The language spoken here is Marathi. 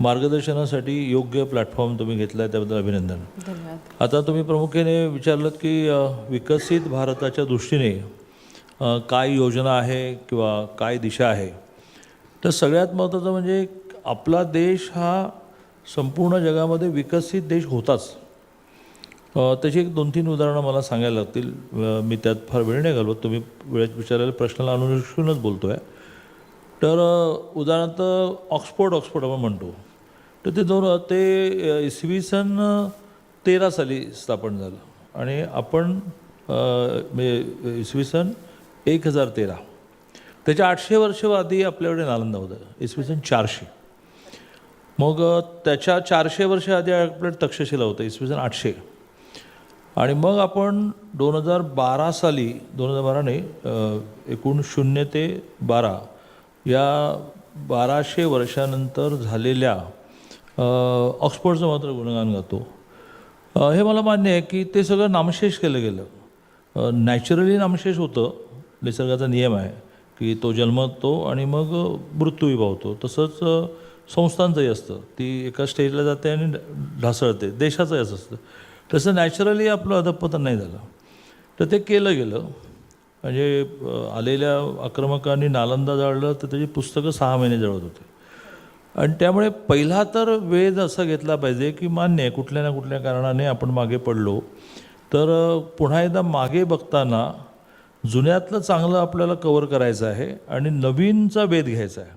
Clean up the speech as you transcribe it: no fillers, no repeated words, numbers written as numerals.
मार्गदर्शनासाठी योग्य प्लॅटफॉर्म तुम्ही घेतला आहे त्याबद्दल अभिनंदन. धन्यवाद. आता तुम्ही प्रामुख्याने विचारलं की विकसित भारताच्या दृष्टीने काय योजना आहे किंवा काय दिशा आहे. तर सगळ्यात महत्त्वाचं म्हणजे आपला देश हा संपूर्ण जगामध्ये विकसित देश होताच. त्याची एक 2-3 उदाहरणं मला सांगायला लागतील. मी त्यात फार वेळ नाही घालवत, तुम्ही वेळेत विचारलेल्या प्रश्नाला अनुसरूनच बोलतो आहे. तर उदाहरणार्थ ऑक्सफोर्ड आपण म्हणतो, तर ते इसवी सन 13 साली स्थापन झालं आणि आपण म्हणजे इसवी सन 1013. त्याच्या 800 वर्ष आधी आपल्याकडे नालंदा होतं, इसवी सन 400. मग त्याच्या 400 वर्ष आधी आपल्याकडे तक्षशिला होतं, इसवी सन 800. आणि मग आपण 2012 साली 2012 नाही, एकूण 0 ते 12 या 1200 वर्षानंतर झालेल्या ऑक्सफोर्डचं मात्र गुणगान गातो. हे मला मान्य आहे की ते सगळं नामशेष केलं गेलं. नॅचरली नामशेष होतं, निसर्गाचा नियम आहे की तो जन्मतो आणि मग मृत्यूही पावतो. तसंच संस्थांचंही असतं, ती एका स्टेजला जाते आणि ढासळते. देशाचंही असं असतं. तसं नॅचरली आपलं अधपतन नाही झालं, तर ते केलं गेलं. म्हणजे आलेल्या आक्रमकांनी नालंदा जाळलं तर त्याची पुस्तकं 6 महिने जळत होते. आणि त्यामुळे पहिला तर वेध असा घेतला पाहिजे की मान्य आहे कुठल्या ना कुठल्या कारणाने आपण मागे पडलो, तर पुन्हा एकदा मागे बघताना जुन्यातलं चांगलं आपल्याला कवर करायचं आहे आणि नवीनचा वेध घ्यायचा आहे.